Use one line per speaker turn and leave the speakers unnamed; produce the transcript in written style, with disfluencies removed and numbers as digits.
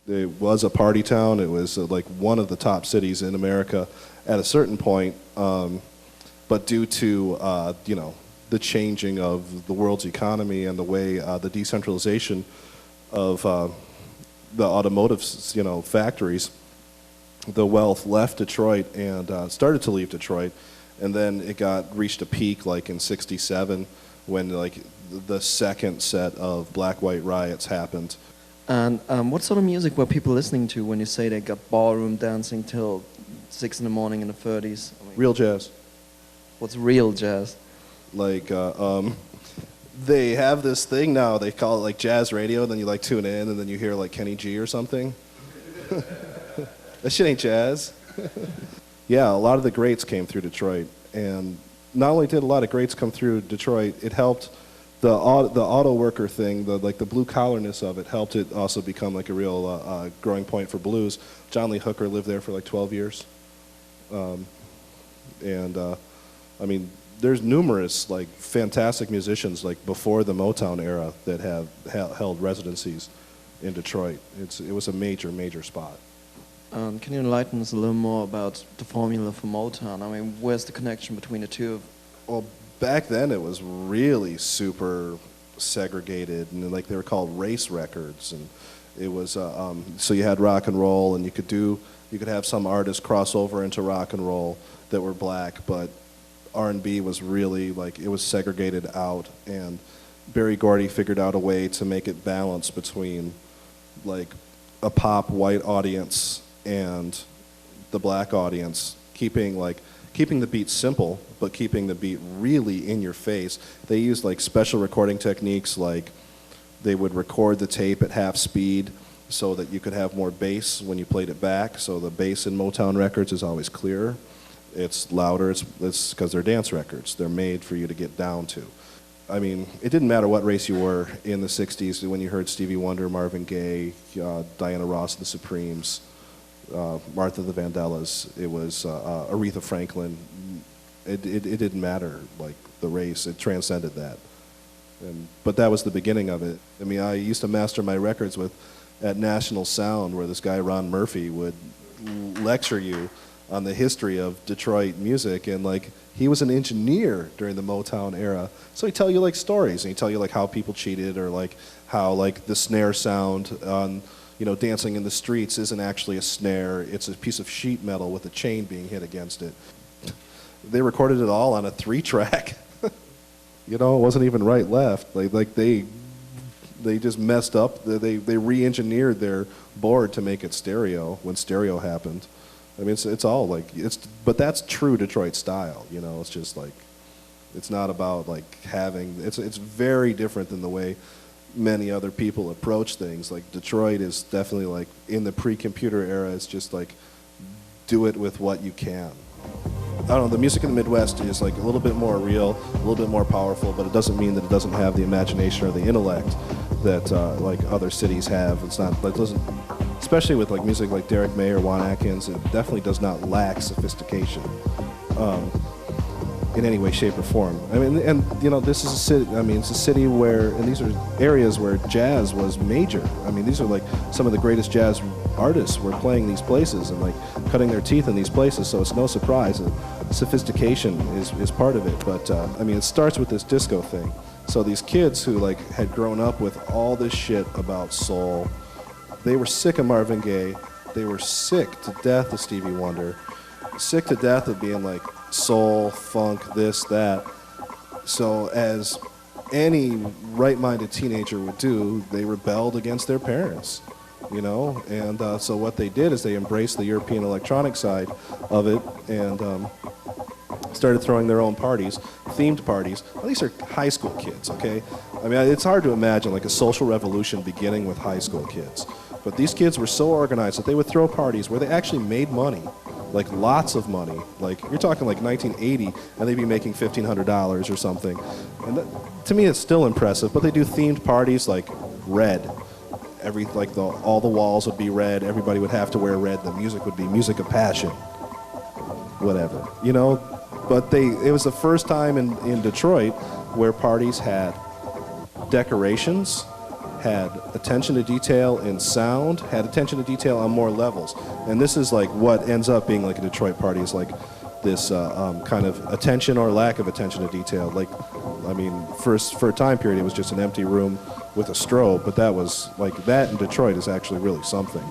It was a party town. It was like one of the top cities in America at a certain point. But due to the changing of the world's economy and the way the decentralization of the automotive factories, the wealth left Detroit and started to leave Detroit, and then it reached a peak like in '67 when like the second set of black-white riots happened.
And what sort of music were people listening to when you say they got ballroom dancing till 6 in the morning in the 30s? I mean,
Real jazz.
What's real jazz?
Like they have this thing now, they call it like jazz radio, then you like tune in and then you hear like Kenny G or something. That shit ain't jazz. Yeah, a lot of the greats came through Detroit, and not only did a lot of greats come through Detroit, it helped the auto worker thing, the blue collarness of it, helped it also become like a real growing point for blues. John Lee Hooker lived there for like 12 years. I mean, there's numerous like fantastic musicians like before the Motown era that have held residencies in Detroit. It was a major spot.
Can you enlighten us a little more about the formula for Motown? I mean, where's the connection between the two?
Well, back then it was really super segregated, and like they were called race records, and it was so you had rock and roll, and you could have some artists cross over into rock and roll that were black, but R&B was really like it was segregated out, and Berry Gordy figured out a way to make it balance between like a pop white audience and the black audience, keeping the beat simple, but keeping the beat really in your face. They used like special recording techniques, like they would record the tape at half speed so that you could have more bass when you played it back. So the bass in Motown records is always clearer. It's louder, it's because they're dance records. They're made for you to get down to. I mean, it didn't matter what race you were in the 60s when you heard Stevie Wonder, Marvin Gaye, Diana Ross and the Supremes, Martha the Vandellas, it was Aretha Franklin. It didn't matter, like, the race. It transcended that. But that was the beginning of it. I mean, I used to master my records at National Sound, where this guy, Ron Murphy, would lecture you on the history of Detroit music, and like he was an engineer during the Motown era, so he'd tell you like stories, and he'd tell you like how people cheated, or like how like the snare sound on Dancing in the Streets isn't actually a snare, it's a piece of sheet metal with a chain being hit against it. They recorded it all on a 3-track. It wasn't even right left. Like they just messed up. They re-engineered their board to make it stereo when stereo happened. I mean, it's all like but that's true Detroit style. It's just like, it's not about like it's very different than the way many other people approach things. Like Detroit is definitely like in the pre-computer era. It's just like do it with what you can. I don't know. The music in the Midwest is like a little bit more real, a little bit more powerful, but it doesn't mean that it doesn't have the imagination or the intellect that like other cities have. It's not like doesn't. Especially with like music like Derek May or Juan Atkins, it definitely does not lack sophistication in any way, shape, or form. I mean, and this is a city. I mean, it's a city where, and these are areas where jazz was major. I mean, these are like some of the greatest jazz artists were playing these places and like cutting their teeth in these places. So it's no surprise that sophistication is part of it. But I mean, it starts with this disco thing. So these kids who like had grown up with all this shit about soul. They were sick of Marvin Gaye. They were sick to death of Stevie Wonder. Sick to death of being like soul, funk, this, that. So as any right-minded teenager would do, they rebelled against their parents, And so what they did is they embraced the European electronic side of it and started throwing their own parties, themed parties. Well, these are high school kids, okay? I mean, it's hard to imagine like a social revolution beginning with high school kids. But these kids were so organized that they would throw parties where they actually made money, like lots of money. Like you're talking like 1980, and they'd be making $1,500 or something. And that, to me, it's still impressive. But they do themed parties like red. All the walls would be red. Everybody would have to wear red. The music would be music of passion, whatever, But it was the first time in Detroit where parties had decorations had attention to detail in sound, had attention to detail on more levels. And this is like what ends up being like a Detroit party is like this kind of attention or lack of attention to detail. Like, I mean, for a time period, it was just an empty room with a strobe, but that was like that in Detroit is actually really something.